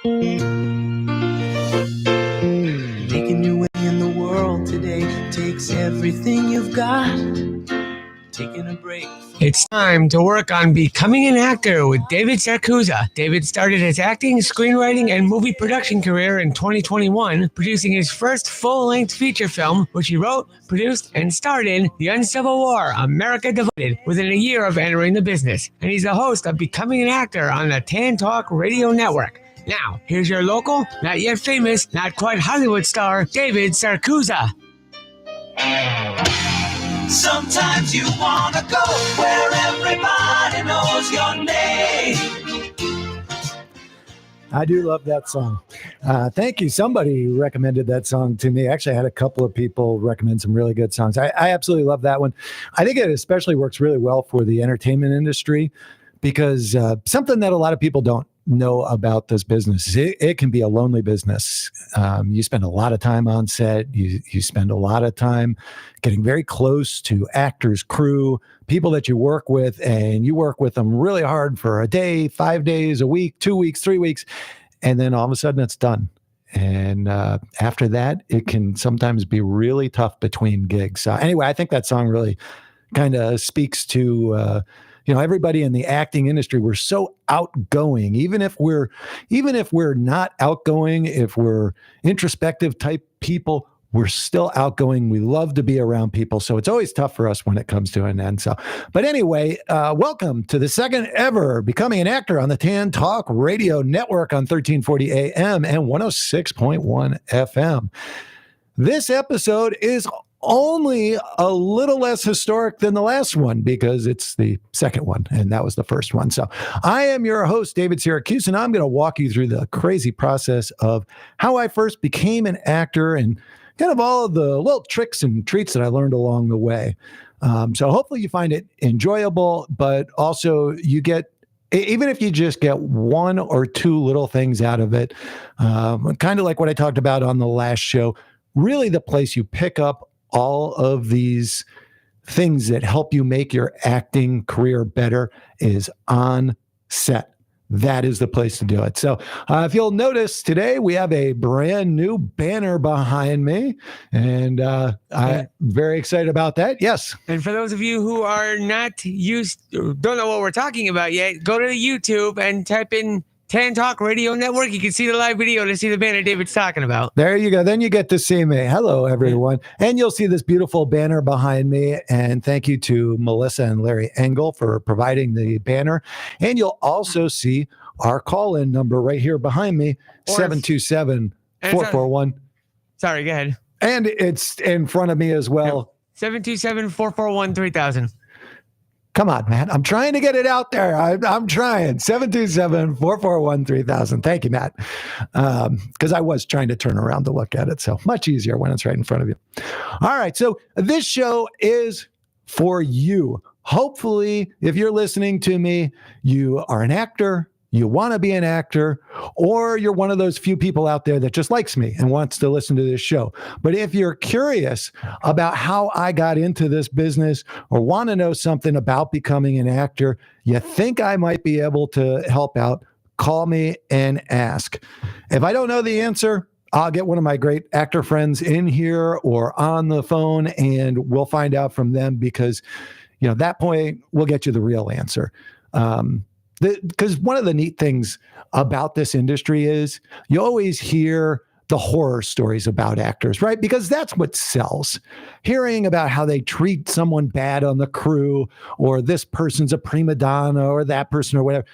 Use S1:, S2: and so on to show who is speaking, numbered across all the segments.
S1: Making your way in the world today takes everything you've got. Taking a break.
S2: It's time to work on becoming an actor with David Sarcusa. David started his acting, screenwriting, and movie production career in 2021, producing his first full-length feature film, which he wrote, produced, and starred in The Uncivil War, America Divided, within a year of entering the business. And he's the host of Becoming an Actor on the TAN Talk Radio Network. Now, here's your local, not yet famous, not quite Hollywood star, David Sarcusa.
S1: Sometimes you wanna go where everybody knows your name.
S3: I do love that song. Thank you. Somebody recommended that song to me. Actually, I had a couple of people recommend some really good songs. I absolutely love that one. I think it especially works really well for the entertainment industry because something that a lot of people don't know about this business. It can be a lonely business. You spend a lot of time on set. You spend a lot of time getting very close to actors, crew, people that you work with, and you work with them really hard for a day, 5 days, a week, 2 weeks, 3 weeks, and then all of a sudden it's done. And after that, it can sometimes be really tough between gigs. Anyway, I think that song really kind of speaks to everybody in the acting industry. We're so outgoing, even if we're not outgoing, if we're introspective type people, we're still outgoing. We love to be around people. So it's always tough for us when it comes to an end. But anyway, welcome to the second ever Becoming an Actor on the TAN Talk Radio Network on 1340 AM and 106.1 FM. This episode is only a little less historic than the last one because it's the second one and that was the first one. So I am your host, David Syracuse, and I'm going to walk you through the crazy process of how I first became an actor and kind of all of the little tricks and treats that I learned along the way. So hopefully you find it enjoyable, but also you get, even if you just get one or two little things out of it, kind of like what I talked about on the last show, really the place you pick up all of these things that help you make your acting career better is on set. That is the place to do it. So if you'll notice today, we have a brand new banner behind me, and I'm very excited about that. Yes.
S2: And for those of you who are not don't know what we're talking about yet, go to YouTube and type in TAN Talk Radio Network. You can see the live video to see the banner David's talking about.
S3: There you go. Then you get to see me. Hello, everyone. And you'll see this beautiful banner behind me. And thank you to Melissa and Larry Engel for providing the banner. And you'll also see our call-in number right here behind me, 727-441.
S2: Sorry, go ahead.
S3: And it's in front of me as well.
S2: 727-441-3000.
S3: Come on, man. I'm trying to get it out there. I'm trying. 727-441-3000. Thank you, Matt. Because I was trying to turn around to look at it. So much easier when it's right in front of you. All right. So this show is for you. Hopefully, if you're listening to me, you are an actor, you want to be an actor, or you're one of those few people out there that just likes me and wants to listen to this show. But if you're curious about how I got into this business or want to know something about becoming an actor, you think I might be able to help out, call me and ask. If I don't know the answer, I'll get one of my great actor friends in here or on the phone and we'll find out from them because, at that point, we'll get you the real answer. Because one of the neat things about this industry is you always hear the horror stories about actors, right? Because that's what sells. Hearing about how they treat someone bad on the crew, or this person's a prima donna, or that person, or whatever.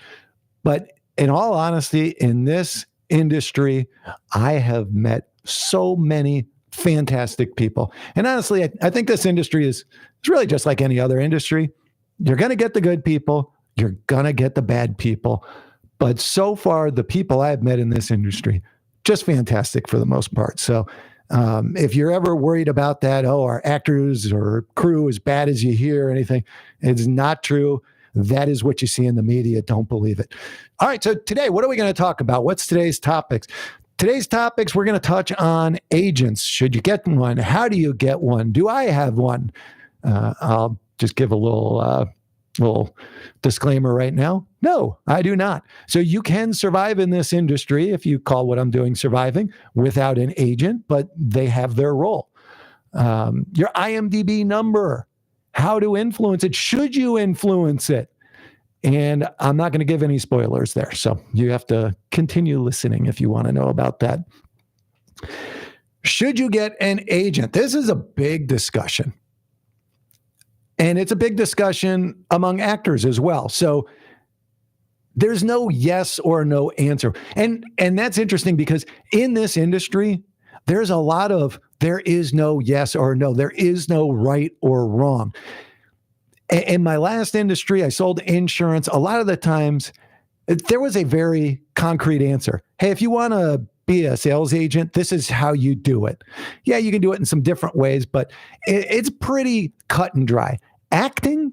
S3: But in all honesty, in this industry, I have met so many fantastic people. And honestly, I think this industry is really just like any other industry. You're going to get the good people. You're going to get the bad people. But so far, the people I've met in this industry, just fantastic for the most part. So if you're ever worried about that, our actors or crew as bad as you hear or anything, it's not true. That is what you see in the media. Don't believe it. All right. So today, what are we going to talk about? What's today's topics? Today's topics, we're going to touch on agents. Should you get one? How do you get one? Do I have one? I'll just give a little Well, disclaimer right now, no, I do not. So you can survive in this industry, if you call what I'm doing surviving, without an agent, but they have their role. Your IMDb number, how to influence it, should you influence it? And I'm not going to give any spoilers there. So you have to continue listening if you want to know about that. Should you get an agent? This is a big discussion. And it's a big discussion among actors as well. So there's no yes or no answer. And that's interesting because in this industry, there's a lot of there is no yes or no. There is no right or wrong. In my last industry, I sold insurance. A lot of the times, there was a very concrete answer. Hey, if you want to be a sales agent, this is how you do it. Yeah, you can do it in some different ways, but it's pretty cut and dry. Acting,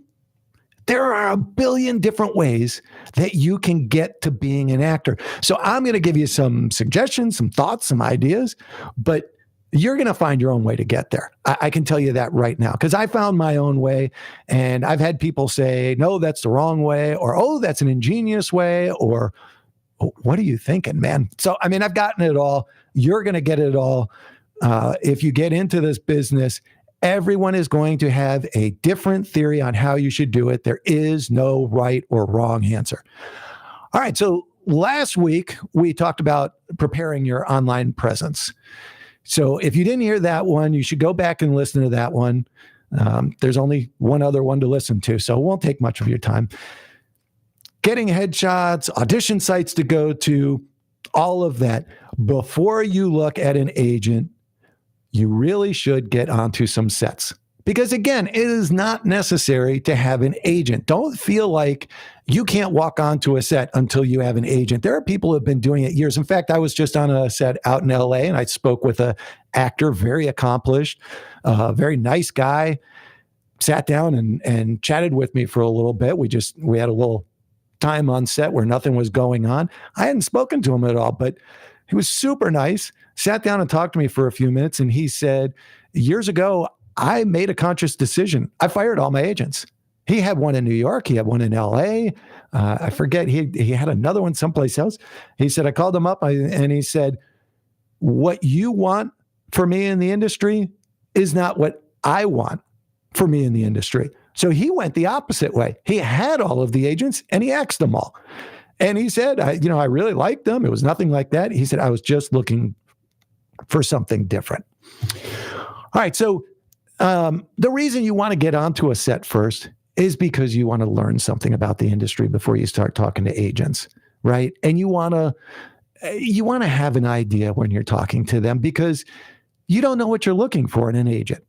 S3: there are a billion different ways that you can get to being an actor. So I'm going to give you some suggestions, some thoughts, some ideas, but you're going to find your own way to get there. I can tell you that right now because I found my own way, and I've had people say, no, that's the wrong way, or, oh, that's an ingenious way, or, what are you thinking, man? So, I mean, I've gotten it all. You're going to get it all. If you get into this business, everyone is going to have a different theory on how you should do it. There is no right or wrong answer. All right. So last week, we talked about preparing your online presence. So if you didn't hear that one, you should go back and listen to that one. There's only one other one to listen to, so it won't take much of your time. Getting headshots, audition sites to go to, all of that. Before you look at an agent, you really should get onto some sets. Because again, it is not necessary to have an agent. Don't feel like you can't walk onto a set until you have an agent. There are people who have been doing it years. In fact, I was just on a set out in LA and I spoke with an actor, very accomplished, very nice guy, sat down and chatted with me for a little bit. We had a little time on set where nothing was going on. I hadn't spoken to him at all, but he was super nice, sat down and talked to me for a few minutes. And he said, years ago, I made a conscious decision. I fired all my agents. He had one in New York. He had one in LA. I forget. He had another one someplace else. He said, I called him up and he said, what you want for me in the industry is not what I want for me in the industry. So he went the opposite way. He had all of the agents and he axed them all. And he said, I really liked them. It was nothing like that. He said, I was just looking for something different. All right. So the reason you want to get onto a set first is because you want to learn something about the industry before you start talking to agents, right? And you want to have an idea when you're talking to them because you don't know what you're looking for in an agent,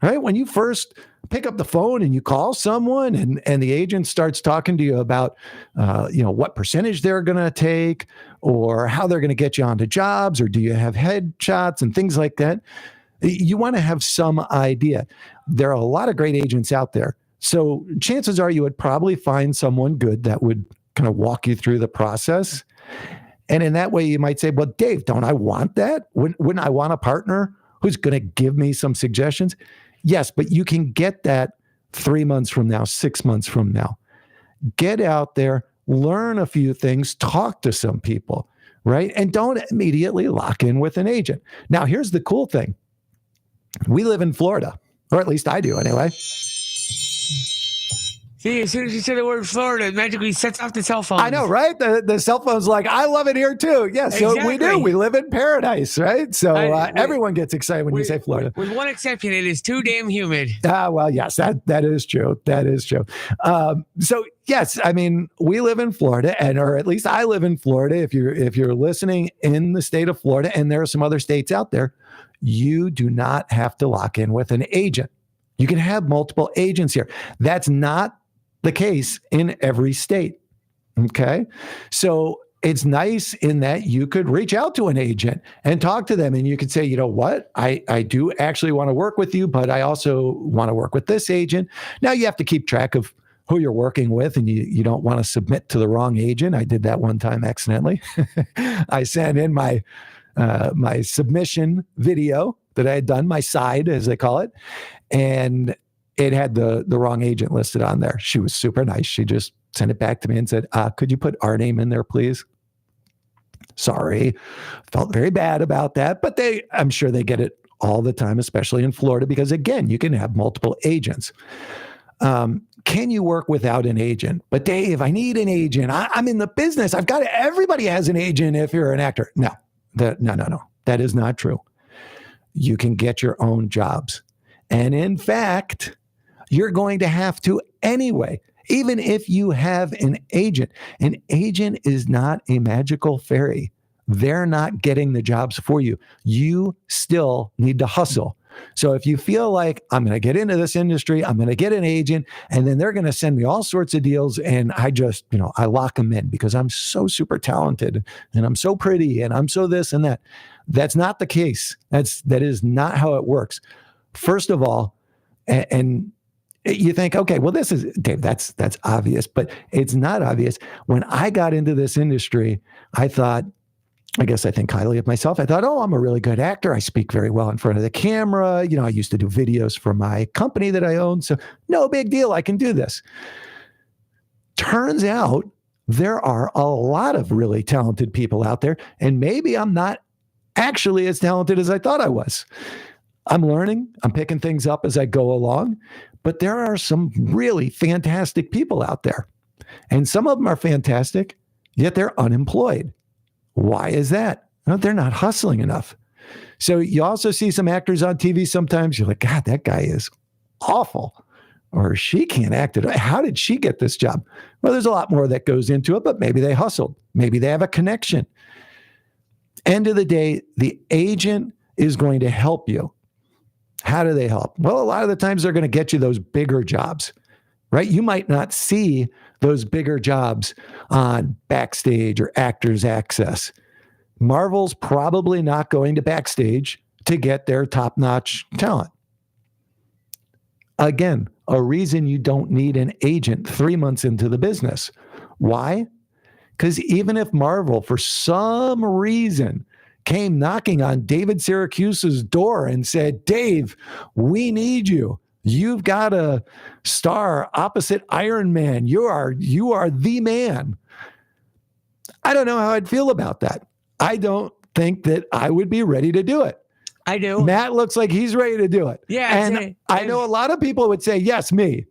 S3: right? When you first pick up the phone and you call someone and the agent starts talking to you about, what percentage they're going to take or how they're going to get you onto jobs or do you have headshots and things like that. You want to have some idea. There are a lot of great agents out there. So chances are you would probably find someone good that would kind of walk you through the process. And in that way, you might say, well, Dave, don't I want that? Wouldn't I want a partner who's going to give me some suggestions? Yes, but you can get that 3 months from now, 6 months from now. Get out there, learn a few things, talk to some people, right? And don't immediately lock in with an agent. Now, here's the cool thing. We live in Florida, or at least I do anyway.
S2: See, as soon as you say the word Florida, it magically sets off the cell phone.
S3: I know, right? The cell phone's like, I love it here too. Yeah, so exactly. We do. We live in paradise, right? So everyone gets excited when you say Florida.
S2: With one exception, it is too damn humid.
S3: Well, yes, that is true. That is true. So yes, I mean, we live in Florida, or at least I live in Florida. If you're listening in the state of Florida, and there are some other states out there, you do not have to lock in with an agent. You can have multiple agents here. That's not the case in every state. Okay. So it's nice in that you could reach out to an agent and talk to them and you could say, you know what, I do actually want to work with you, but I also want to work with this agent. Now you have to keep track of who you're working with and you don't want to submit to the wrong agent. I did that one time accidentally. I sent in my submission video that I had done, my side, as they call it. And it had the wrong agent listed on there. She was super nice. She just sent it back to me and said, could you put our name in there, please? Sorry. Felt very bad about that, but I'm sure they get it all the time, especially in Florida, because again, you can have multiple agents. Can you work without an agent? But Dave, I need an agent. I'm in the business. Everybody has an agent if you're an actor. No. That is not true. You can get your own jobs. And in fact, you're going to have to anyway, even if you have an agent. An agent is not a magical fairy. They're not getting the jobs for you. You still need to hustle. So if you feel like I'm going to get into this industry, I'm going to get an agent, and then they're going to send me all sorts of deals, and I just, I lock them in because I'm so super talented and I'm so pretty and I'm so this and that. That's not the case. That is not how it works. First of all, and you think, okay, well, this is, Dave, that's obvious, but it's not obvious. When I got into this industry, I think highly of myself. I thought, I'm a really good actor. I speak very well in front of the camera. I used to do videos for my company that I own. So no big deal. I can do this. Turns out there are a lot of really talented people out there. And maybe I'm not actually as talented as I thought I was. I'm learning. I'm picking things up as I go along. But there are some really fantastic people out there. And some of them are fantastic, yet they're unemployed. Why is that? Well, they're not hustling enough. So you also see some actors on TV sometimes. You're like, God, that guy is awful. Or she can't act it. How did she get this job? Well, there's a lot more that goes into it, but maybe they hustled. Maybe they have a connection. End of the day, the agent is going to help you. How do they help? Well, a lot of the times they're going to get you those bigger jobs, right? You might not see those bigger jobs on Backstage or Actors Access. Marvel's probably not going to Backstage to get their top-notch talent. Again, a reason you don't need an agent 3 months into the business. Why? Because even if Marvel, for some reason, came knocking on David Syracuse's door and said, Dave, we need you. You've got a star opposite Iron Man. You are the man. I don't know how I'd feel about that. I don't think that I would be ready to do it.
S2: I do.
S3: Matt looks like he's ready to do it.
S2: Yeah.
S3: And I know a lot of people would say, yes, me.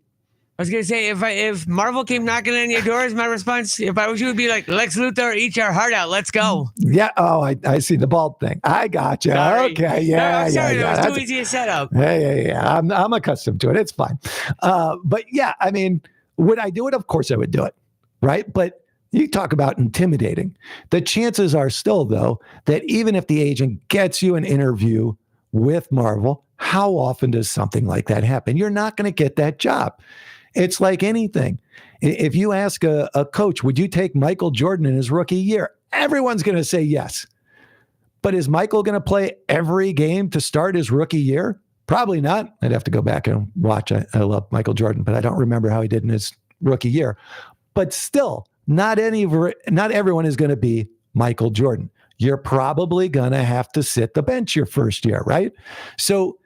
S2: I was going to say, if Marvel came knocking on your doors, my response, if I was you, would be like, Lex Luthor, eat your heart out. Let's go.
S3: Yeah. Oh, I see the bald thing. I got you.
S2: Sorry.
S3: Okay. Yeah.
S2: No, sorry,
S3: yeah.
S2: That was too easy a setup.
S3: Yeah. I'm accustomed to it. It's fine. But yeah, I mean, would I do it? Of course I would do it. Right. But you talk about intimidating. The chances are still, though, that even if the agent gets you an interview with Marvel, how often does something like that happen? You're not going to get that job. It's like anything. If you ask a coach, would you take Michael Jordan in his rookie year? Everyone's going to say yes. But is Michael going to play every game to start his rookie year? Probably not. I'd have to go back and watch. I love Michael Jordan, but I don't remember how he did in his rookie year. But still, not everyone is going to be Michael Jordan. You're probably going to have to sit the bench your first year, right? So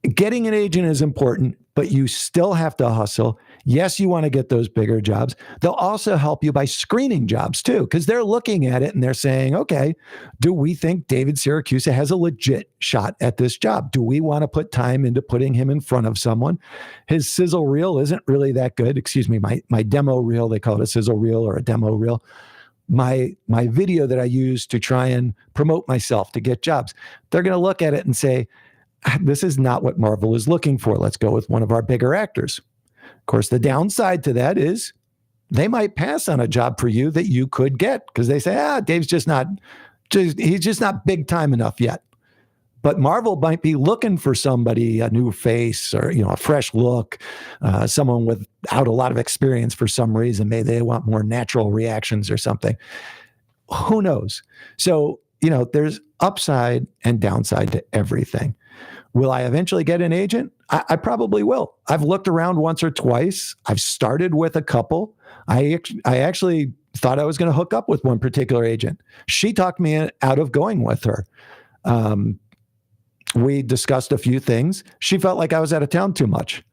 S3: getting an agent is important, but you still have to hustle. Yes, you want to get those bigger jobs. They'll also help you by screening jobs too, because they're looking at it and they're saying, okay, do we think David Syracuse has a legit shot at this job? Do we want to put time into putting him in front of someone? His sizzle reel isn't really that good. Excuse me, my demo reel, they call it a sizzle reel or a demo reel. My video that I use to try and promote myself to get jobs, they're going to look at it and say, this is not what Marvel is looking for. Let's go with one of our bigger actors. Of course, the downside to that is they might pass on a job for you that you could get because they say, Dave's he's just not big time enough yet. But Marvel might be looking for somebody, a new face or, a fresh look, someone without a lot of experience for some reason. Maybe they want more natural reactions or something. Who knows? So, there's upside and downside to everything. Will I eventually get an agent? I probably will. I've looked around once or twice. I've started with a couple. I actually thought I was going to hook up with one particular agent. She talked me out of going with her. We discussed a few things. She felt like I was out of town too much.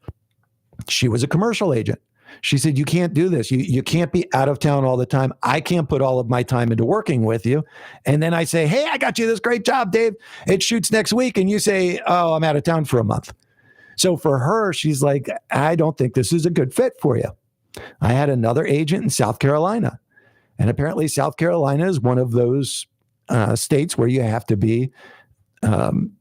S3: She was a commercial agent. She said, you can't do this. You can't be out of town all the time. I can't put all of my time into working with you. And then I say, hey, I got you this great job, Dave. It shoots next week. And you say, oh, I'm out of town for a month. So for her, she's like, I don't think this is a good fit for you. I had another agent in South Carolina. And apparently South Carolina is one of those states where you have to be, I'm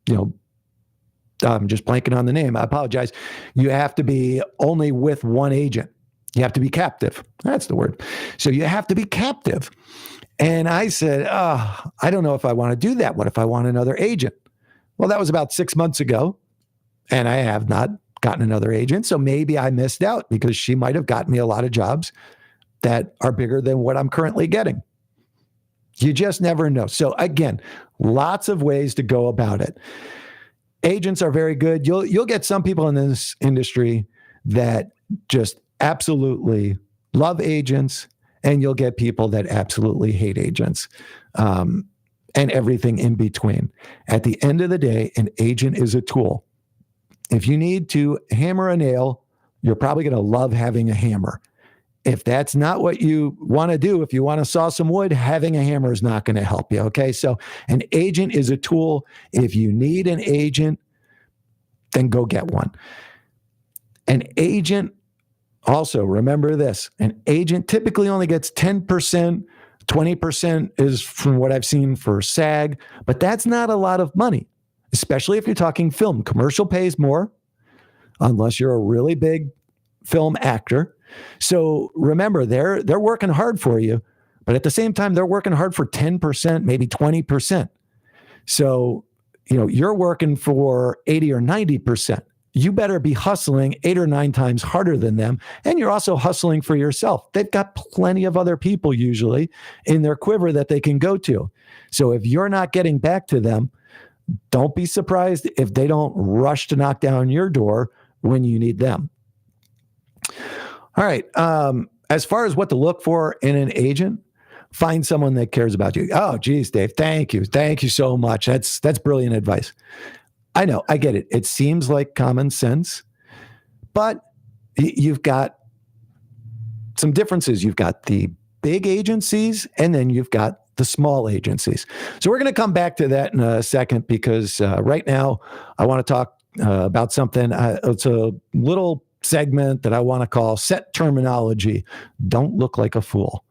S3: just blanking on the name. I apologize. You have to be only with one agent. You have to be captive. That's the word. So you have to be captive. And I said, I don't know if I want to do that. What if I want another agent? Well, that was about 6 months ago. And I have not gotten another agent. So maybe I missed out because she might have gotten me a lot of jobs that are bigger than what I'm currently getting. You just never know. So again, lots of ways to go about it. Agents are very good. You'll get some people in this industry that just absolutely love agents, and you'll get people that absolutely hate agents, and everything in between. At the end of the day, an agent is a tool. If you need to hammer a nail, you're probably going to love having a hammer. If that's not what you want to do, if you want to saw some wood, having a hammer is not going to help you. Okay. So an agent is a tool. If you need an agent, then go get one. An agent, also remember this, an agent typically only gets 10%, 20% is from what I've seen for SAG, but that's not a lot of money, especially if you're talking film. Commercial pays more unless you're a really big film actor. So remember, they're working hard for you, but at the same time, they're working hard for 10%, maybe 20%. So, you're working for 80 or 90%. You better be hustling 8 or 9 times harder than them. And you're also hustling for yourself. They've got plenty of other people usually in their quiver that they can go to. So if you're not getting back to them, don't be surprised if they don't rush to knock down your door when you need them. All right. As far as what to look for in an agent, find someone that cares about you. Oh, geez, Dave, thank you. Thank you so much. That's brilliant advice. I know, I get it. It seems like common sense, but you've got some differences. You've got the big agencies, and then you've got the small agencies. So we're going to come back to that in a second, because right now I want to talk about something. It's a little segment that I want to call Set Terminology. Don't look like a fool.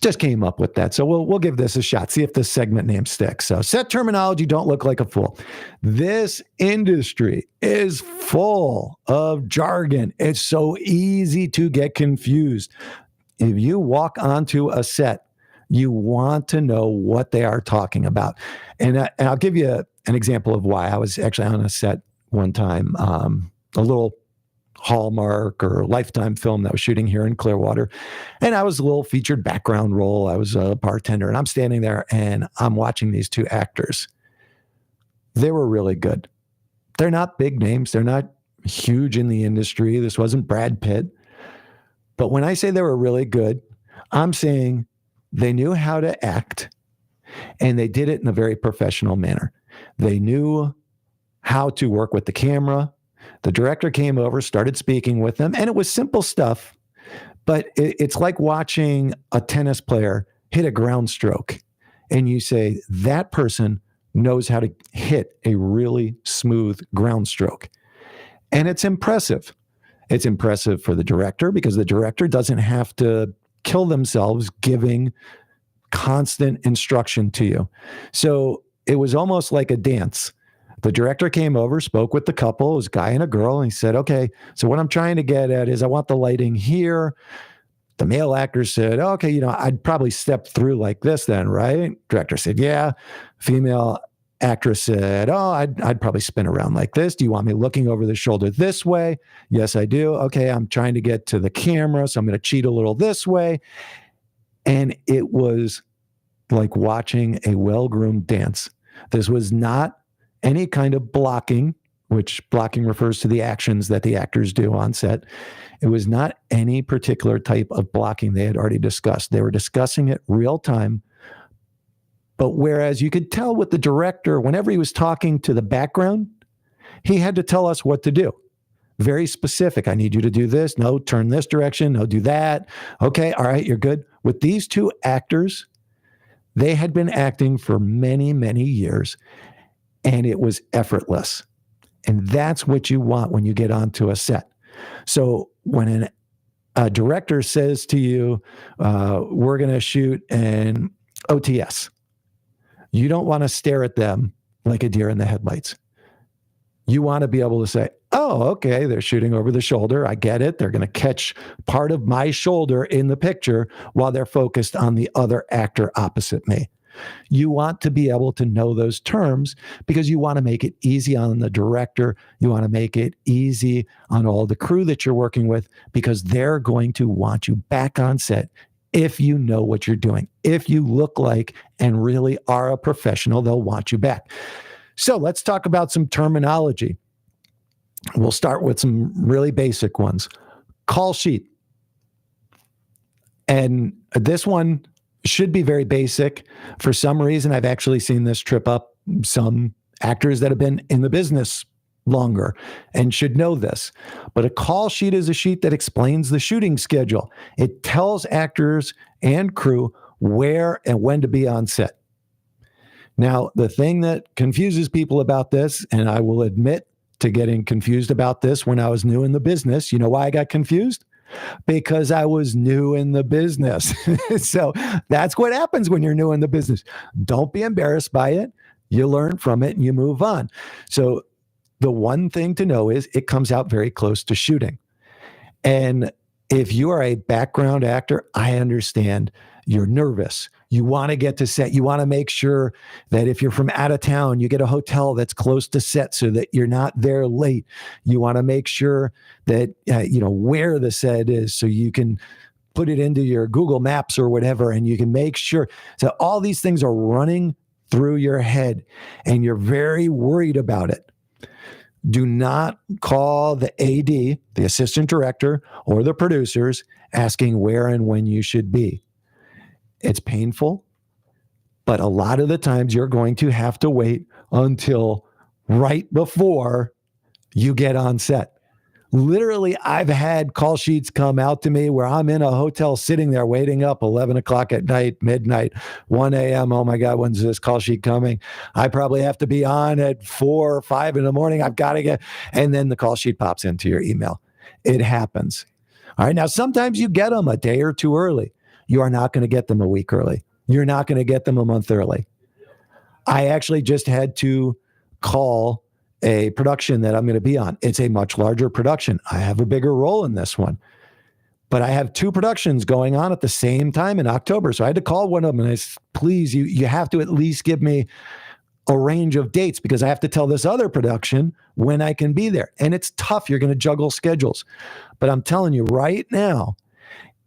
S3: Just came up with that. So we'll give this a shot. See if this segment name sticks. So Set Terminology, don't look like a fool. This industry is full of jargon. It's so easy to get confused. If you walk onto a set, you want to know what they are talking about. And I'll give you an example of why. I was actually on a set one time, a little Hallmark or Lifetime film that was shooting here in Clearwater. And I was a little featured background role. I was a bartender, and I'm standing there and I'm watching these 2 actors. They were really good. They're not big names. They're not huge in the industry. This wasn't Brad Pitt. But when I say they were really good, I'm saying they knew how to act, and they did it in a very professional manner. They knew how to work with the camera. The director came over, started speaking with them, and it was simple stuff, but it's like watching a tennis player hit a ground stroke, and you say, that person knows how to hit a really smooth ground stroke. And it's impressive. It's impressive for the director, because the director doesn't have to kill themselves giving constant instruction to you. So it was almost like a dance. The director came over, spoke with the couple, it was a guy and a girl, and he said, okay, so what I'm trying to get at is I want the lighting here. The male actor said, okay, I'd probably step through like this then, right? Director said, yeah. Female actress said, I'd probably spin around like this. Do you want me looking over the shoulder this way? Yes, I do. Okay, I'm trying to get to the camera, so I'm going to cheat a little this way. And it was like watching a well-groomed dance. This was not any kind of blocking, which blocking refers to the actions that the actors do on set. It was not any particular type of blocking they had already discussed. They were discussing it real time, But whereas you could tell with the director, whenever he was talking to the background, he had to tell us what to do. Very specific. I need you to do this. No, turn this direction. No, do that. Okay. All right. You're good. With these two actors, they had been acting for many, many years, and it was effortless. And that's what you want when you get onto a set. So when a director says to you, we're going to shoot an OTS, you don't want to stare at them like a deer in the headlights. You want to be able to say, oh, okay, they're shooting over the shoulder. I get it. They're going to catch part of my shoulder in the picture while they're focused on the other actor opposite me. You want to be able to know those terms because you want to make it easy on the director. You want to make it easy on all the crew that you're working with because they're going to want you back on set if you know what you're doing. If you look like and really are a professional, they'll want you back. So let's talk about some terminology. We'll start with some really basic ones. Call sheet. And this one should be very basic. For some reason, I've actually seen this trip up some actors that have been in the business longer and should know this. But a call sheet is a sheet that explains the shooting schedule. It tells actors and crew where and when to be on set. Now, the thing that confuses people about this, and I will admit to getting confused about this when I was new in the business, you know why I got confused? Because I was new in the business. So that's what happens when you're new in the business. Don't be embarrassed by it. You learn from it and you move on. So the one thing to know is it comes out very close to shooting. And if you are a background actor, I understand you're nervous. You want to get to set. You want to make sure that if you're from out of town, you get a hotel that's close to set so that you're not there late. You want to make sure that, where the set is so you can put it into your Google Maps or whatever, and you can make sure. So all these things are running through your head and you're very worried about it. Do not call the AD, the assistant director, or the producers asking where and when you should be. It's painful, but a lot of the times you're going to have to wait until right before you get on set. Literally, I've had call sheets come out to me where I'm in a hotel sitting there waiting up 11 o'clock at night, midnight, 1 a.m. Oh my God, when's this call sheet coming? I probably have to be on at 4 or 5 in the morning. I've got to get, and then the call sheet pops into your email. It happens. All right. Now, sometimes you get them a day or two early. You are not going to get them a week early. You're not going to get them a month early. I actually just had to call a production that I'm going to be on. It's a much larger production. I have a bigger role in this one, but I have 2 productions going on at the same time in October. So I had to call one of them and I said, please, you have to at least give me a range of dates because I have to tell this other production when I can be there. And it's tough. You're going to juggle schedules. But I'm telling you right now,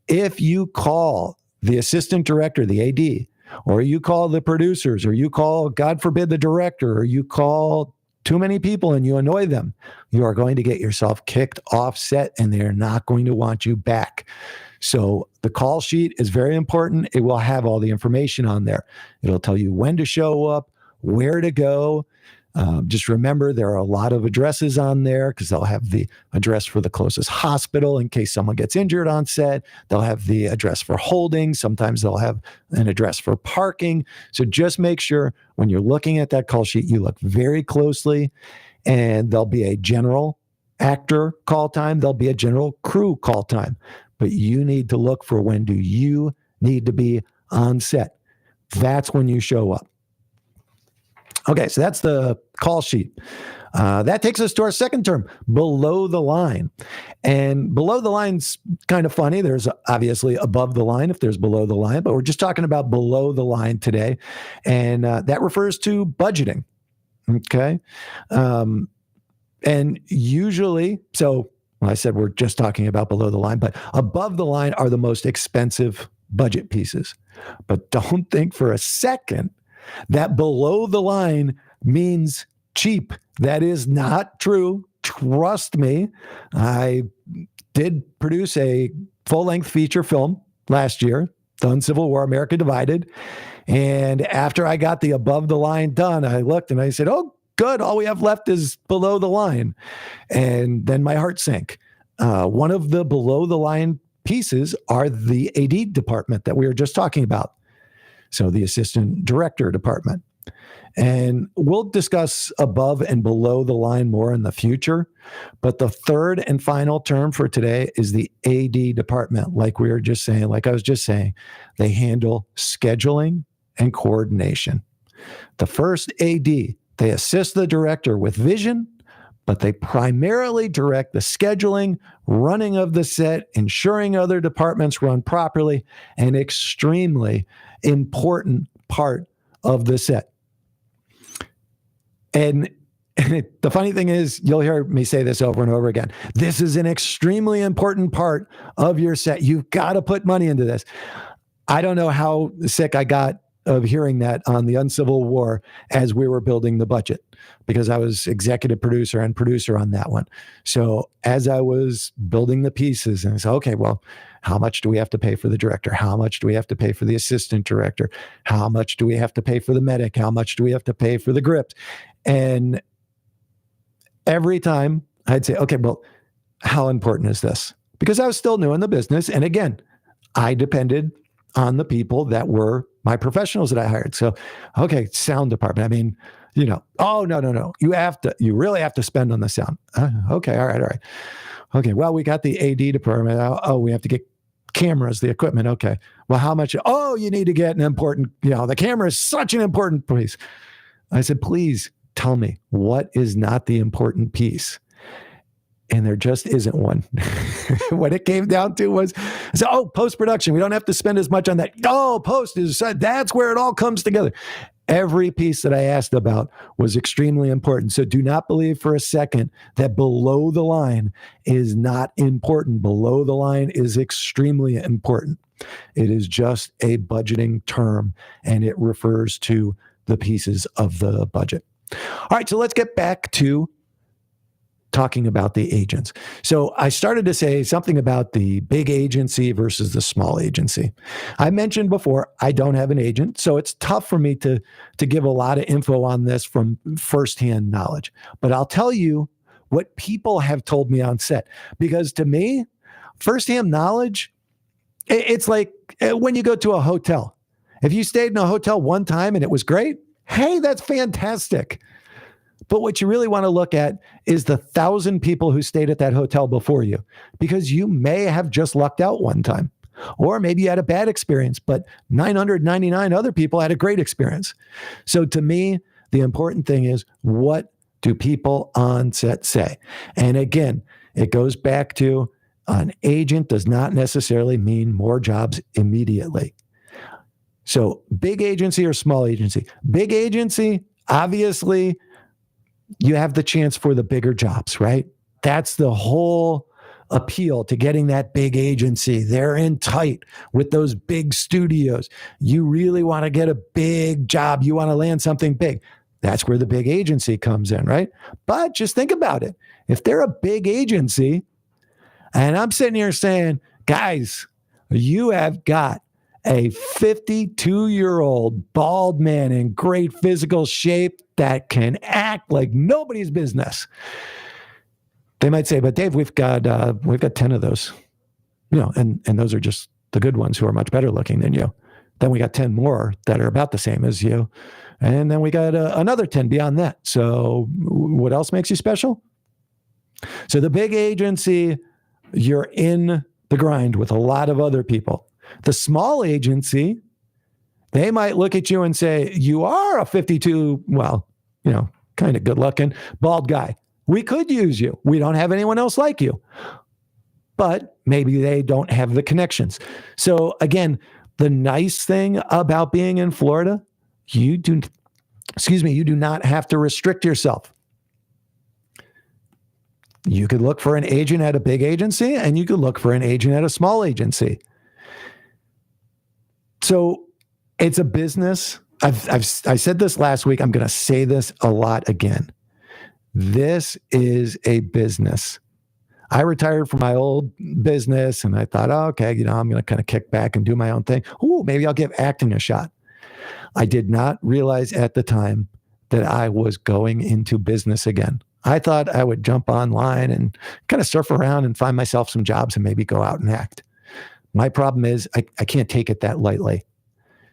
S3: if you call the assistant director, the AD, or you call the producers, or you call, God forbid, the director, or you call too many people and you annoy them, you are going to get yourself kicked off set and they're not going to want you back. So the call sheet is very important. It will have all the information on there. It'll tell you when to show up, where to go. Just remember, there are a lot of addresses on there because they'll have the address for the closest hospital in case someone gets injured on set. They'll have the address for holding. Sometimes they'll have an address for parking. So just make sure when you're looking at that call sheet, you look very closely, and there'll be a general actor call time. There'll be a general crew call time, but you need to look for when do you need to be on set. That's when you show up. Okay, so that's the call sheet. That takes us to our second term, below the line. And below the line's kind of funny. There's obviously above the line if there's below the line, but we're just talking about below the line today. And that refers to budgeting. Okay. And usually, so I said we're just talking about below the line, but above the line are the most expensive budget pieces. But don't think for a second that below the line means cheap. That is not true. Trust me. I did produce a full-length feature film last year the Uncivil War, America Divided. And after I got the above the line done, I looked and I said, oh, good. All we have left is below the line. And then my heart sank. One of the below the line pieces are the AD department that we were just talking about. So the assistant director department. And we'll discuss above and below the line more in the future. But the third and final term for today is the AD department. Like we were just saying, like I was just saying, they handle scheduling and coordination. The first AD, they assist the director with vision, but they primarily direct the scheduling, running of the set, ensuring other departments run properly, an extremely important part of the set. And the funny thing is, you'll hear me say this over and over again. This is an extremely important part of your set. You've got to put money into this. I don't know how sick I got of hearing that on the Uncivil War as we were building the budget, because I was executive producer and producer on that one. So as I was building the pieces, and I said, okay, well, how much do we have to pay for the director? How much do we have to pay for the assistant director? How much do we have to pay for the medic? How much do we have to pay for the grips? And every time I'd say, okay, well, how important is this? Because I was still new in the business. And again, I depended on the people that were my professionals that I hired. So, okay, sound department. I mean, oh, no. You really have to spend on the sound. Okay. All right. Okay. Well, we got the AD department. Oh, we have to get cameras, the equipment. Okay. Well, how much? Oh, you need to get an important, the camera is such an important piece. I said, please tell me what is not the important piece. And there just isn't one. What it came down to was, post-production. We don't have to spend as much on that. Oh, that's where it all comes together. Every piece that I asked about was extremely important. So do not believe for a second that below the line is not important. Below the line is extremely important. It is just a budgeting term, and it refers to the pieces of the budget. All right, so let's get back to talking about the agents. So I started to say something about the big agency versus the small agency. I mentioned before, I don't have an agent, so it's tough for me to give a lot of info on this from firsthand knowledge. But I'll tell you what people have told me on set, because to me, firsthand knowledge, it's like when you go to a hotel. If you stayed in a hotel one time and it was great, hey, that's fantastic. But what you really want to look at is the 1,000 people who stayed at that hotel before you, because you may have just lucked out one time, or maybe you had a bad experience, but 999 other people had a great experience. So to me, the important thing is, what do people on set say? And again, it goes back to an agent does not necessarily mean more jobs immediately. So big agency or small agency? Big agency, obviously, you have the chance for the bigger jobs, right? That's the whole appeal to getting that big agency. They're in tight with those big studios. You really want to get a big job. You want to land something big. That's where the big agency comes in, right? But just think about it. If they're a big agency, and I'm sitting here saying, guys, you have got a 52-year-old bald man in great physical shape that can act like nobody's business. They might say, but Dave, we've got 10 of those, and those are just the good ones who are much better looking than you. Then we got 10 more that are about the same as you. And then we got another 10 beyond that. So what else makes you special? So the big agency, you're in the grind with a lot of other people. The small agency, they might look at you and say, you are a 52, kind of good looking, bald guy. We could use you. We don't have anyone else like you. But maybe they don't have the connections. So again, the nice thing about being in Florida, you do not have to restrict yourself. You could look for an agent at a big agency, and you could look for an agent at a small agency. So it's a business. I said this last week. I'm going to say this a lot again. This is a business. I retired from my old business and I thought, oh, okay, I'm going to kind of kick back and do my own thing. Ooh, maybe I'll give acting a shot. I did not realize at the time that I was going into business again. I thought I would jump online and kind of surf around and find myself some jobs and maybe go out and act. My problem is I can't take it that lightly.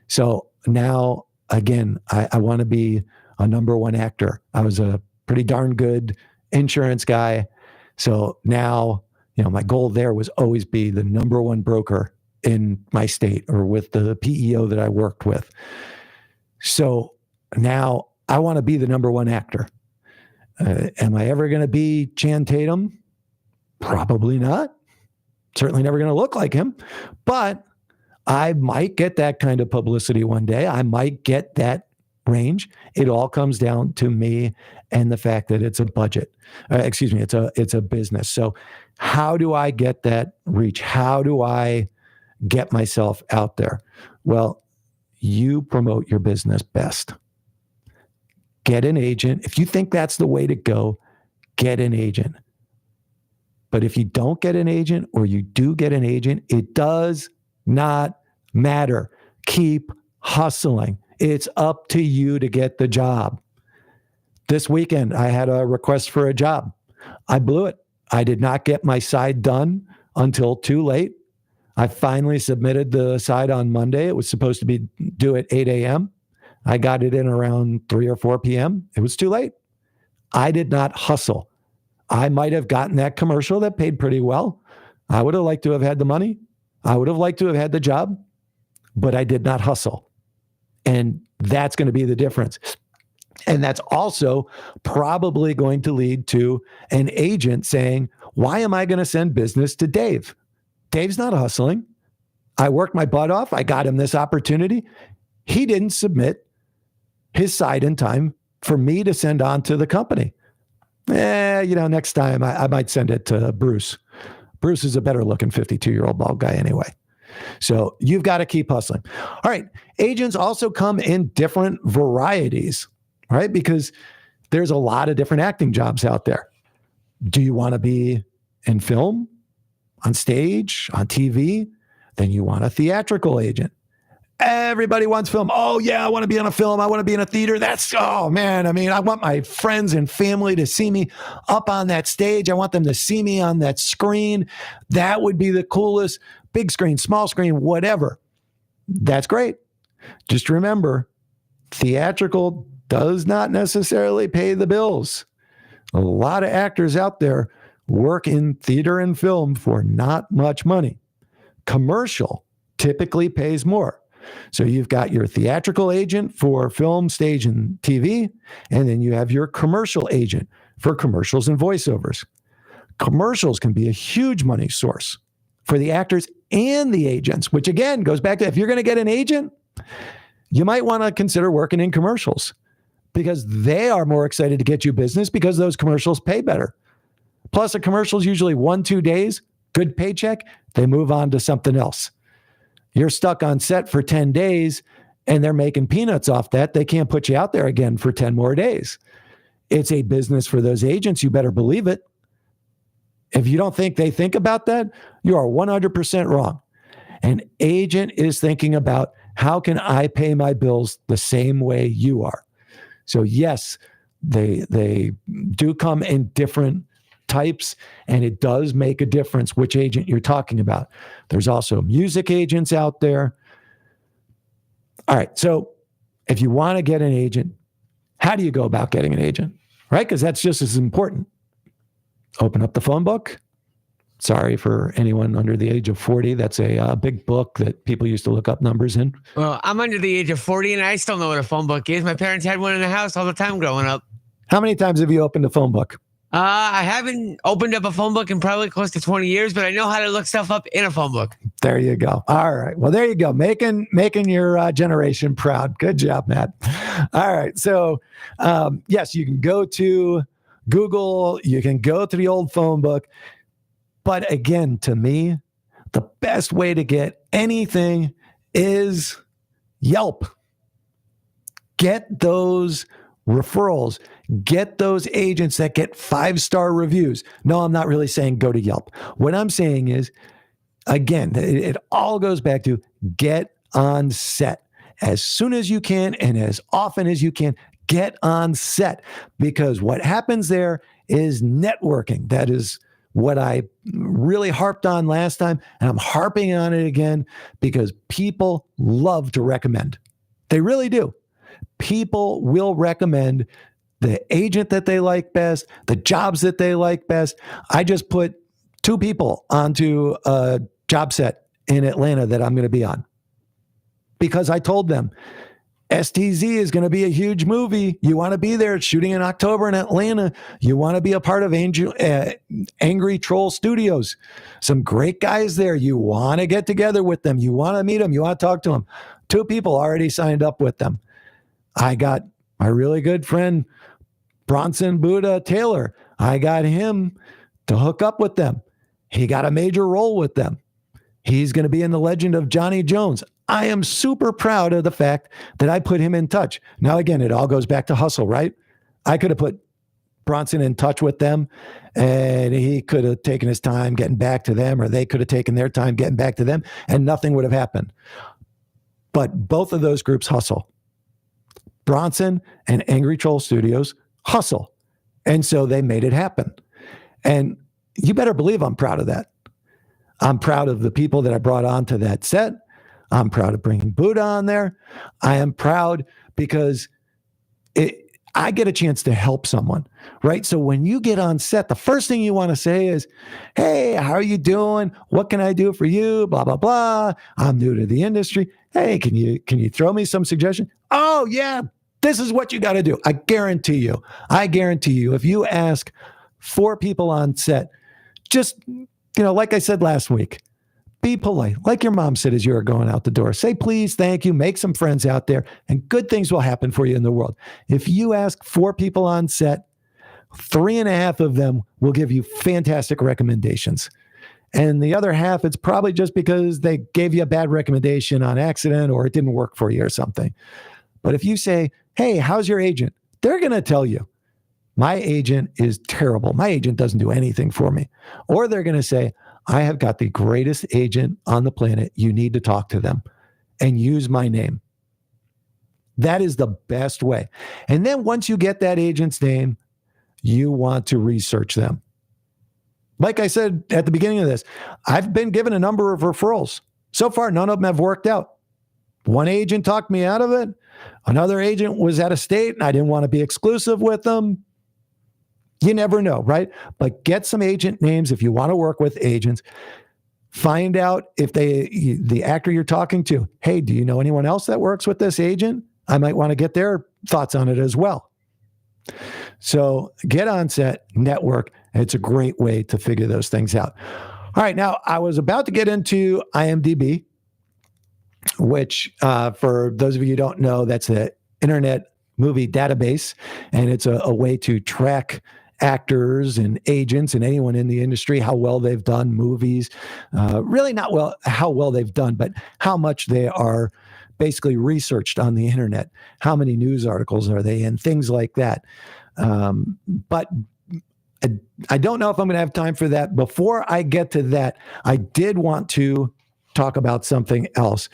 S3: So now, again, I want to be a number one actor. I was a pretty darn good insurance guy. So now, my goal there was always be the number one broker in my state or with the PEO that I worked with. So now I want to be the number one actor. Am I ever going to be Chan Tatum? Probably not. Certainly never going to look like him, but I might get that kind of publicity one day. I might get that range. It all comes down to me and the fact that it's a budget. It's a business. So how do I get that reach? How do I get myself out there? Well, you promote your business best. Get an agent. If you think that's the way to go, get an agent. But if you don't get an agent or you do get an agent, it does not matter. Keep hustling. It's up to you to get the job. This weekend, I had a request for a job. I blew it. I did not get my side done until too late. I finally submitted the side on Monday. It was supposed to be due at 8 a.m. I got it in around 3 or 4 p.m. It was too late. I did not hustle. I might have gotten that commercial that paid pretty well. I would have liked to have had the money. I would have liked to have had the job, but I did not hustle. And that's going to be the difference. And that's also probably going to lead to an agent saying, why am I going to send business to Dave? Dave's not hustling. I worked my butt off. I got him this opportunity. He didn't submit his side in time for me to send on to the company. Next time I might send it to Bruce. Bruce is a better looking 52-year-old bald guy anyway. So you've got to keep hustling. All right. Agents also come in different varieties, right? Because there's a lot of different acting jobs out there. Do you want to be in film, on stage, on TV? Then you want a theatrical agent. Everybody wants film. Oh, yeah, I want to be on a film. I want to be in a theater. I want my friends and family to see me up on that stage. I want them to see me on that screen. That would be the coolest. Big screen, small screen, whatever. That's great. Just remember, theatrical does not necessarily pay the bills. A lot of actors out there work in theater and film for not much money. Commercial typically pays more. So you've got your theatrical agent for film, stage, and TV, and then you have your commercial agent for commercials and voiceovers. Commercials can be a huge money source for the actors and the agents, which again goes back to, if you're going to get an agent, you might want to consider working in commercials because they are more excited to get you business because those commercials pay better. Plus, a commercial is usually 1-2 days, good paycheck, they move on to something else. You're stuck on set for 10 days and they're making peanuts off that. They can't put you out there again for 10 more days. It's a business for those agents. You better believe it. If you don't think they think about that, you are 100% wrong. An agent is thinking about, how can I pay my bills the same way you are? So yes, they do come in different types, and it does make a difference which agent you're talking about. There's also music agents out there. All right, so if you want to get an agent, how do you go about getting an agent, right? Because that's just as important. Open up the phone book. Sorry for anyone under the age of 40. That's a big book that people used to look up numbers in.
S2: Well, I'm under the age of 40 and I still know what a phone book is. My parents had one in the house all the time growing up.
S3: How many times have you opened a phone book?
S2: I haven't opened up a phone book in probably close to 20 years, but I know how to look stuff up in a phone book.
S3: There you go. All right. Well, there you go. Making your generation proud. Good job, Matt. All right. So, yes, you can go to Google. You can go to the old phone book. But again, to me, the best way to get anything is Yelp. Get those referrals. Get those agents that get 5-star reviews. No, I'm not really saying go to Yelp. What I'm saying is, again, it all goes back to get on set as soon as you can and as often as you can. Get on set, because what happens there is networking. That is what I really harped on last time, and I'm harping on it again because people love to recommend. They really do. People will recommend the agent that they like best, the jobs that they like best. I just put 2 people onto a job set in Atlanta that I'm going to be on because I told them, STZ is going to be a huge movie. You want to be there. It's shooting in October in Atlanta. You want to be a part of Angry Troll Studios. Some great guys there. You want to get together with them. You want to meet them. You want to talk to them. 2 people already signed up with them. I got my really good friend, Bronson Buddha Taylor. I got him to hook up with them. He got a major role with them. He's going to be in The Legend of Johnny Jones. I am super proud of the fact that I put him in touch. Now, again, it all goes back to hustle, right? I could have put Bronson in touch with them, and he could have taken his time getting back to them, or they could have taken their time getting back to them, and nothing would have happened. But both of those groups hustle. Bronson and Angry Troll Studios hustle. And so they made it happen. And you better believe I'm proud of that. I'm proud of the people that I brought onto that set. I'm proud of bringing Buddha on there. I am proud because I get a chance to help someone, right? So when you get on set, the first thing you want to say is, hey, how are you doing? What can I do for you? Blah, blah, blah. I'm new to the industry. Hey, can you throw me some suggestion? Oh, yeah, this is what you got to do. I guarantee you, if you ask 4 people on set, just, like I said last week, be polite. Like your mom said as you were going out the door. Say please, thank you, make some friends out there, and good things will happen for you in the world. If you ask 4 people on set, 3.5 of them will give you fantastic recommendations. And the other half, it's probably just because they gave you a bad recommendation on accident or it didn't work for you or something. But if you say, hey, how's your agent? They're going to tell you, my agent is terrible. My agent doesn't do anything for me. Or they're going to say, I have got the greatest agent on the planet. You need to talk to them and use my name. That is the best way. And then once you get that agent's name, you want to research them. Like I said at the beginning of this, I've been given a number of referrals. So far, none of them have worked out. One agent talked me out of it. Another agent was out of state and I didn't want to be exclusive with them. You never know, right? But get some agent names if you want to work with agents. Find out if the actor you're talking to, hey, do you know anyone else that works with this agent? I might want to get their thoughts on it as well. So get on set, network. It's a great way to figure those things out. All right, now I was about to get into IMDb, which for those of you who don't know, that's an internet movie database, and it's a way to track actors and agents and anyone in the industry, how well they've done movies, really not how well they've done, but how much they are basically researched on the internet. How many news articles are they in? Things like that. But I don't know if I'm going to have time for that. Before I get to that, I did want to talk about something else.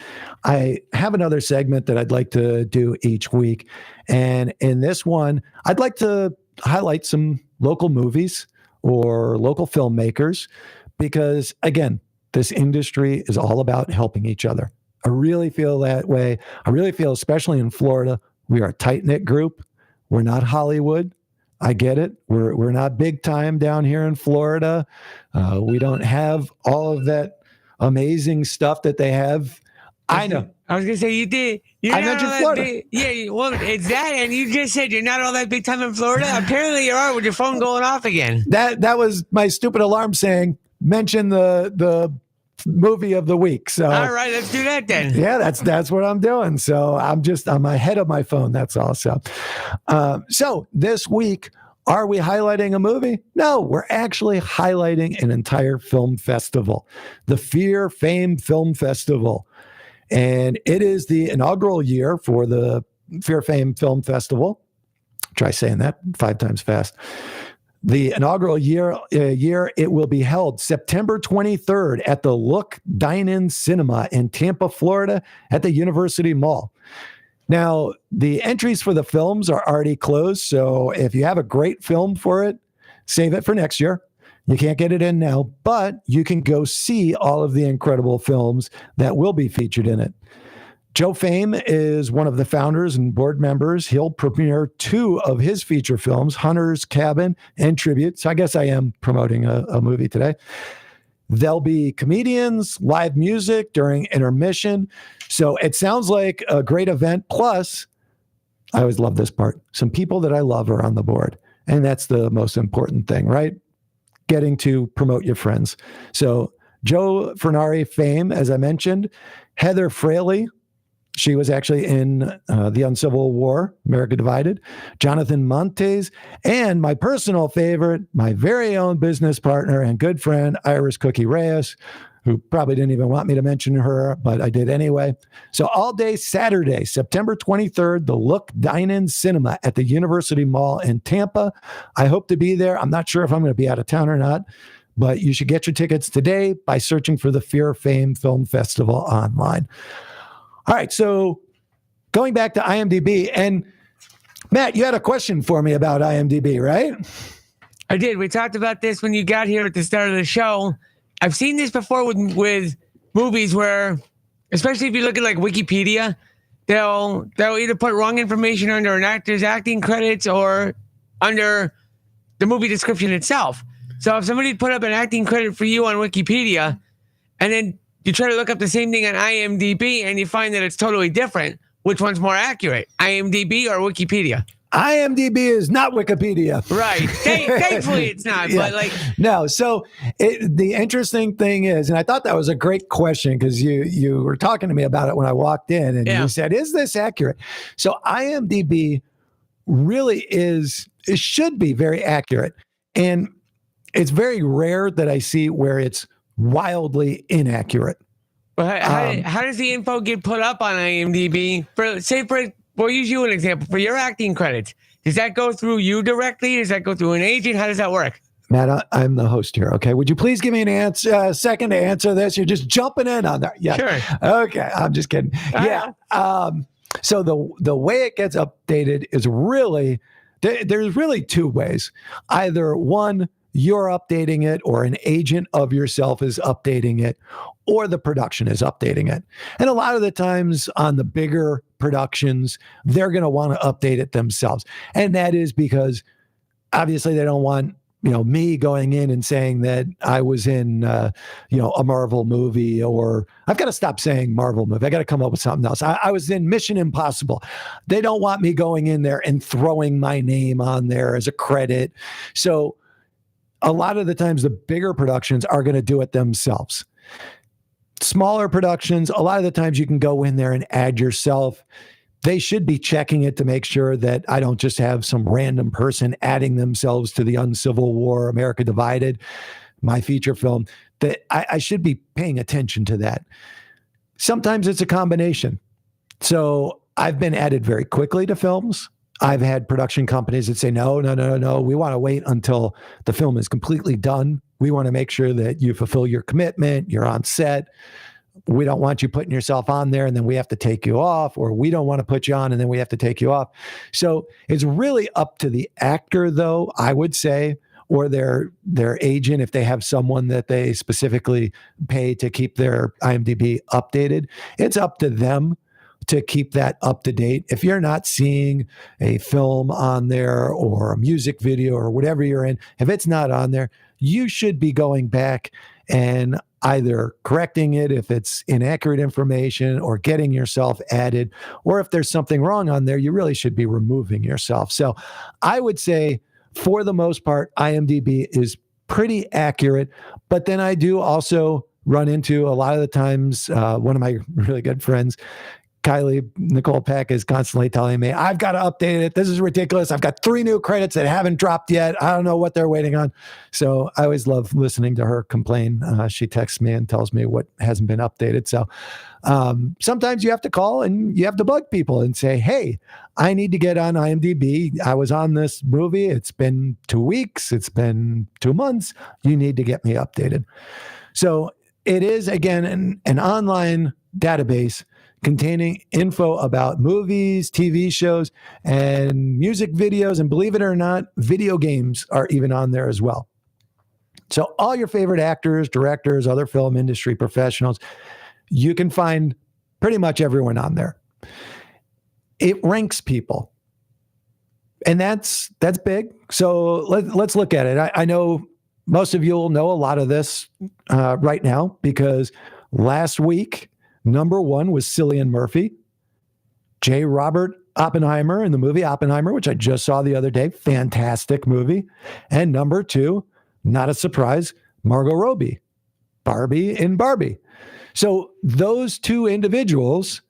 S3: I have another segment that I'd like to do each week. And in this one, I'd like to highlight some local movies or local filmmakers, because again, this industry is all about helping each other. I really feel that way. I really feel, especially in Florida, we are a tight-knit group. We're not Hollywood. I get it. We're not big time down here in Florida. We don't have all of that amazing stuff that they have. I know.
S2: I was going to say, you did.
S3: I mentioned Florida.
S2: Yeah, well, it's that, and you just said you're not all that big time in Florida. Apparently you are with your phone going off again.
S3: That was my stupid alarm saying, mention the movie of the week. So
S2: all right, let's do that then.
S3: Yeah, that's what I'm doing. So I'm ahead of my phone. That's all. So this week, are we highlighting a movie? No, we're actually highlighting an entire film festival, the Fear Fame Film Festival. And it is the inaugural year for the Fear Fame Film Festival. Try saying that 5 times fast. The inaugural year, it will be held September 23rd at the Look Dine-In Cinema in Tampa, Florida, at the University Mall. Now, the entries for the films are already closed, so if you have a great film for it, save it for next year. You can't get it in now, but you can go see all of the incredible films that will be featured in it. Joe Fame is one of the founders and board members. He'll premiere 2 of his feature films, Hunter's Cabin and Tribute. So I guess I am promoting a movie today. There'll be comedians, live music during intermission. So it sounds like a great event. Plus, I always love this part. Some people that I love are on the board. And that's the most important thing, right? Getting to promote your friends. So Joe Furnari Fame, as I mentioned, Heather Fraley, she was actually in the Uncivil War, America Divided. Jonathan Montes, and my personal favorite, my very own business partner and good friend, Iris Cookie Reyes, who probably didn't even want me to mention her, but I did anyway. So all day Saturday, September 23rd, the Look Dine-In Cinema at the University Mall in Tampa. I hope to be there. I'm not sure if I'm going to be out of town or not, but you should get your tickets today by searching for the Fear Fame Film Festival online. All right, so going back to IMDb, and Matt, you had a question for me about IMDb, right?
S2: I did. We talked about this when you got here at the start of the show. I've seen this before with movies where, especially if you look at like Wikipedia, they'll either put wrong information under an actor's acting credits or under the movie description itself. So if somebody put up an acting credit for you on Wikipedia, and then you try to look up the same thing on IMDb and you find that it's totally different, which one's more accurate, IMDb or Wikipedia?
S3: IMDb is not Wikipedia.
S2: Right. Thankfully it's not,
S3: Yeah.
S2: but
S3: No. So the interesting thing is, and I thought that was a great question because you were talking to me about it when I walked in and you said, is this accurate? So IMDb really it should be very accurate. And it's very rare that I see where it's wildly inaccurate.
S2: How does the info get put up on IMDb? We'll use you an example. For your acting credits, does that go through you directly? Does that go through an agent? How does that work?
S3: Matt, I'm the host here. Okay. Would you please give me an second to answer this? You're just jumping in on that. Yeah.
S2: Sure.
S3: Okay. I'm just kidding. Yeah. So the way it gets updated is really, there's really 2 ways. Either one, you're updating it, or an agent of yourself is updating it, or the production is updating it. And a lot of the times on the bigger productions, they're going to want to update it themselves. And that is because obviously they don't want, me going in and saying that I was in, a Marvel movie, or I've got to stop saying Marvel movie. I got to come up with something else. I was in Mission Impossible. They don't want me going in there and throwing my name on there as a credit. So a lot of the times the bigger productions are going to do it themselves. Smaller productions, a lot of the times you can go in there and add yourself. They should be checking it to make sure that I don't just have some random person adding themselves to the Uncivil War, America Divided, my feature film, that I should be paying attention to that. Sometimes it's a combination. So I've been added very quickly to films. I've had production companies that say, no. We want to wait until the film is completely done. We want to make sure that you fulfill your commitment. You're on set. We don't want you putting yourself on there and then we have to take you off, or we don't want to put you on and then we have to take you off. So it's really up to the actor, though, I would say, or their agent, if they have someone that they specifically pay to keep their IMDb updated. It's up to them to keep that up to date. If you're not seeing a film on there or a music video or whatever you're in, if it's not on there, you should be going back and either correcting it if it's inaccurate information, or getting yourself added, or if there's something wrong on there, you really should be removing yourself. So I would say for the most part, IMDb is pretty accurate, but then I do also run into a lot of the times, one of my really good friends Kylie Nicole Peck is constantly telling me, I've got to update it. This is ridiculous. I've got 3 new credits that haven't dropped yet. I don't know what they're waiting on. So I always love listening to her complain. She texts me and tells me what hasn't been updated. So sometimes you have to call and you have to bug people and say, hey, I need to get on IMDb. I was on this movie. It's been 2 weeks. It's been 2 months. You need to get me updated. So it is, again, an online database containing info about movies, TV shows, and music videos. And believe it or not, video games are even on there as well. So all your favorite actors, directors, other film industry professionals, you can find pretty much everyone on there. It ranks people. And that's big. So let's look at it. I know most of you will know a lot of this right now because last week, number 1 was Cillian Murphy. J. Robert Oppenheimer in the movie Oppenheimer, which I just saw the other day. Fantastic movie. And number 2, not a surprise, Margot Robbie. Barbie in Barbie. So those 2 individuals,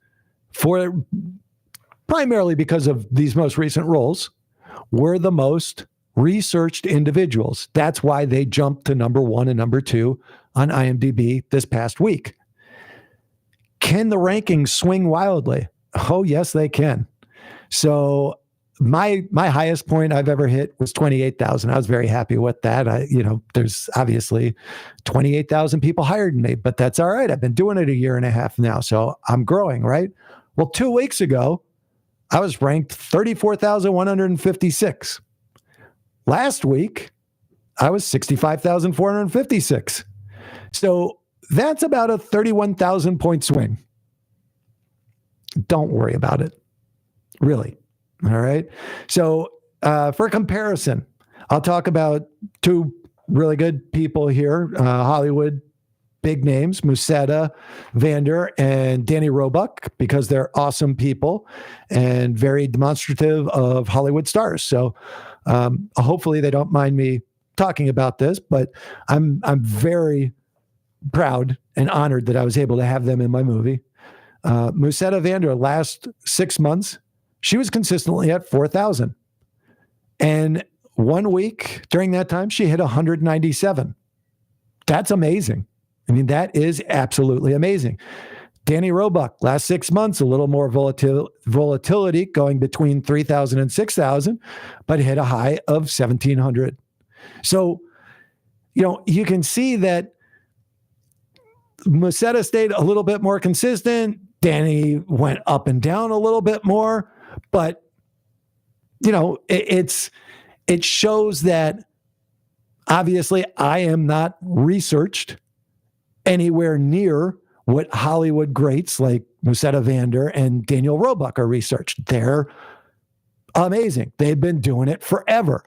S3: primarily because of these most recent roles, were the most researched individuals. That's why they jumped to number 1 and number 2 on IMDb this past week. Can the rankings swing wildly? Oh, yes, they can. So my highest point I've ever hit was 28,000. I was very happy with that. There's obviously 28,000 people hired me, but that's all right. I've been doing it a year and a half now, so I'm growing, right? Well, 2 weeks ago, I was ranked 34,156. Last week, I was 65,456. So that's about a 31,000 point swing. Don't worry about it. Really. All right. So for comparison, I'll talk about 2 really good people here, Hollywood big names, Musetta Vander and Danny Roebuck, because they're awesome people and very demonstrative of Hollywood stars. So hopefully they don't mind me talking about this, but I'm very proud and honored that I was able to have them in my movie. Musetta Vander, last 6 months, she was consistently at 4,000. And 1 week during that time, she hit 197. That's amazing. I mean, that is absolutely amazing. Danny Roebuck, last 6 months, a little more volatility going between 3,000 and 6,000, but hit a high of 1,700. So, you can see that Musetta stayed a little bit more consistent. Danny went up and down a little bit more, but it shows that obviously I am not researched anywhere near what Hollywood greats like Musetta Vander and Daniel Roebuck are researched. They're amazing. They've been doing it forever.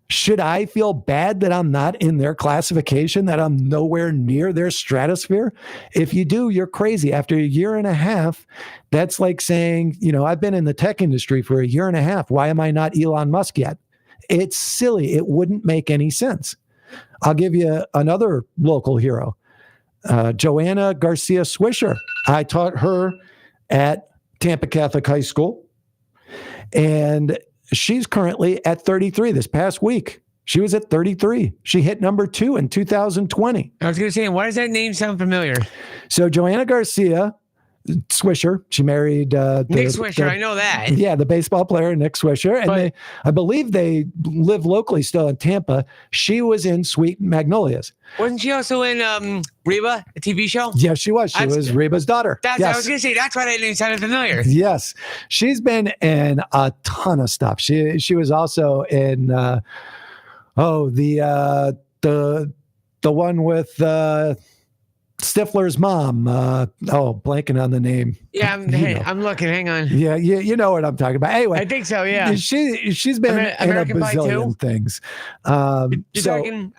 S3: Should I feel bad that I'm not in their classification, that I'm nowhere near their stratosphere? If you do, you're crazy. After a year and a half, that's like saying, I've been in the tech industry for a year and a half. Why am I not Elon Musk yet? It's silly. It wouldn't make any sense. I'll give you another local hero, Joanna Garcia Swisher. I taught her at Tampa Catholic High School, and she's currently at 33 this past week. She was at 33. She hit number 2 in 2020.
S2: I was going to say, why does that name sound familiar?
S3: So Joanna Garcia Swisher, she married
S2: Nick Swisher. I know that.
S3: Yeah, the baseball player Nick Swisher. And I believe they live locally still in Tampa. She was in Sweet Magnolias.
S2: Wasn't she also in Reba, a TV show?
S3: Yes, she was. She was Reba's daughter.
S2: I was going to say, that's why that name sounded familiar.
S3: Yes. She's been in a ton of stuff. She was also in the one with Stifler's mom. Blanking on the name.
S2: Yeah, I'm looking. Hang on.
S3: Yeah, you know what I'm talking about. Anyway,
S2: I think so. Yeah,
S3: she's been in a bazillion things.
S2: You're talking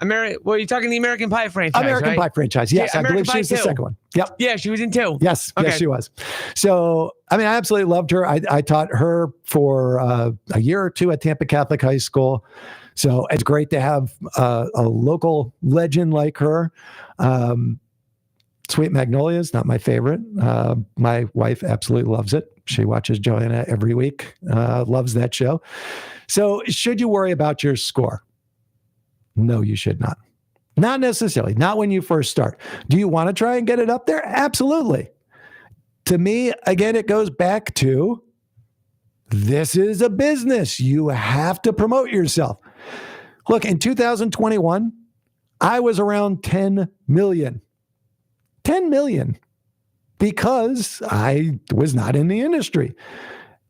S2: the American Pie franchise.
S3: American Pie franchise. Yes, I believe she was the second one. Yep.
S2: Yeah, she was in 2.
S3: Yes, okay. Yes, she was. So, I absolutely loved her. I taught her for a year or 2 at Tampa Catholic High School. So it's great to have a local legend like her. Sweet Magnolias, not my favorite. My wife absolutely loves it. She watches Joanna every week, loves that show. So should you worry about your score? No, you should not. Not necessarily. Not when you first start. Do you want to try and get it up there? Absolutely. To me, again, it goes back to this is a business. You have to promote yourself. Look, in 2021, I was around 10 million. 10 million because I was not in the industry.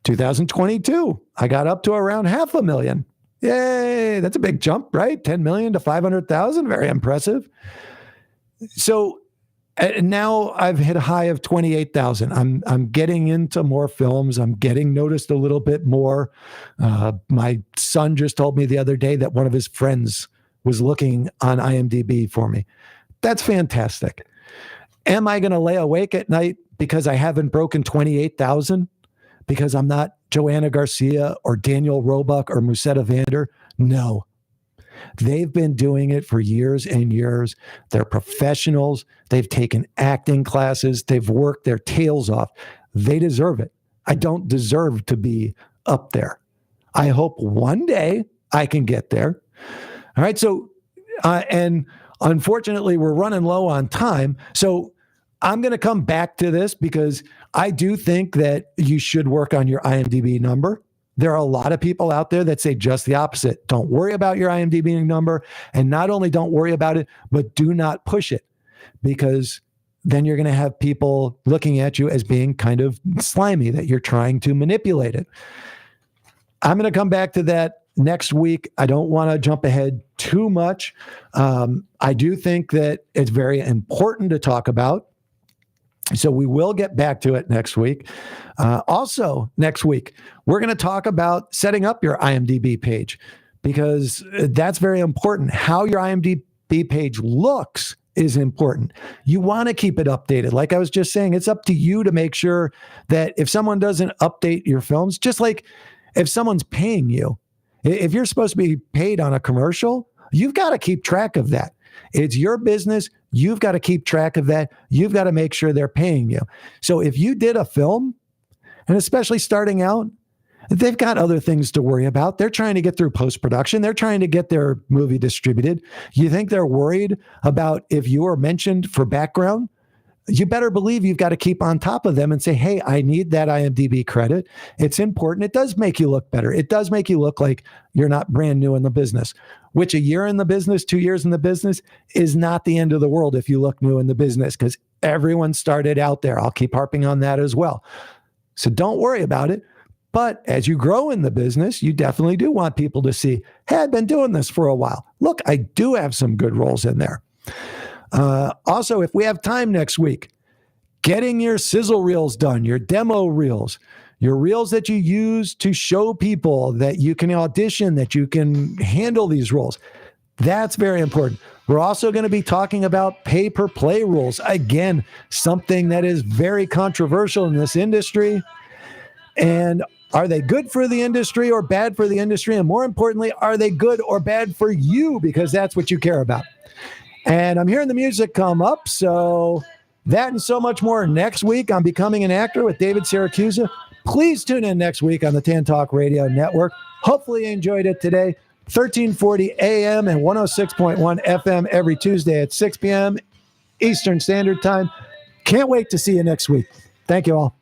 S3: 2022, I got up to around 500,000. Yay, that's a big jump, right? 10 million to 500,000, very impressive. So now I've hit a high of 28,000. I'm getting into more films. I'm getting noticed a little bit more. My son just told me the other day that one of his friends was looking on IMDb for me. That's fantastic. Am I going to lay awake at night because I haven't broken 28,000? Because I'm not Joanna Garcia or Daniel Roebuck or Musetta Vander? No. They've been doing it for years and years. They're professionals. They've taken acting classes. They've worked their tails off. They deserve it. I don't deserve to be up there. I hope one day I can get there. All right. So, and unfortunately, we're running low on time. So I'm going to come back to this because I do think that you should work on your IMDb number. There are a lot of people out there that say just the opposite. Don't worry about your IMDb number. And not only don't worry about it, but do not push it, because then you're going to have people looking at you as being kind of slimy, that you're trying to manipulate it. I'm going to come back to that next week. I don't want to jump ahead too much. I do think that it's very important to talk about. So we will get back to it next week. Also, next week, we're going to talk about setting up your IMDb page, because that's very important. How your IMDb page looks is important. You want to keep it updated. Like I was just saying, it's up to you to make sure that if someone doesn't update your films, just like if someone's paying you, if you're supposed to be paid on a commercial, you've got to keep track of that. It's your business. You've got to keep track of that. You've got to make sure they're paying you. So if you did a film, and especially starting out, they've got other things to worry about. They're trying to get through post-production. They're trying to get their movie distributed. You think they're worried about if you are mentioned for background? You better believe you've got to keep on top of them and say, hey, I need that IMDb credit. It's important. It does make you look better. It does make you look like you're not brand new in the business, which a year in the business, 2 years in the business is not the end of the world if you look new in the business, because everyone started out there. I'll keep harping on that as well. So don't worry about it. But as you grow in the business, you definitely do want people to see, hey, I've been doing this for a while. Look, I do have some good roles in there. Also, if we have time next week, getting your sizzle reels done, your demo reels, your reels that you use to show people that you can audition, that you can handle these roles. That's very important. We're also going to be talking about pay-per-play rules. Again, something that is very controversial in this industry. And are they good for the industry or bad for the industry? And more importantly, are they good or bad for you? Because that's what you care about. And I'm hearing the music come up. So that and so much more next week on Becoming an Actor with David Siracusa. Please tune in next week on the Tan Talk Radio Network. Hopefully you enjoyed it today. 1340 AM and 106.1 FM every Tuesday at 6 p.m. Eastern Standard Time. Can't wait to see you next week. Thank you all.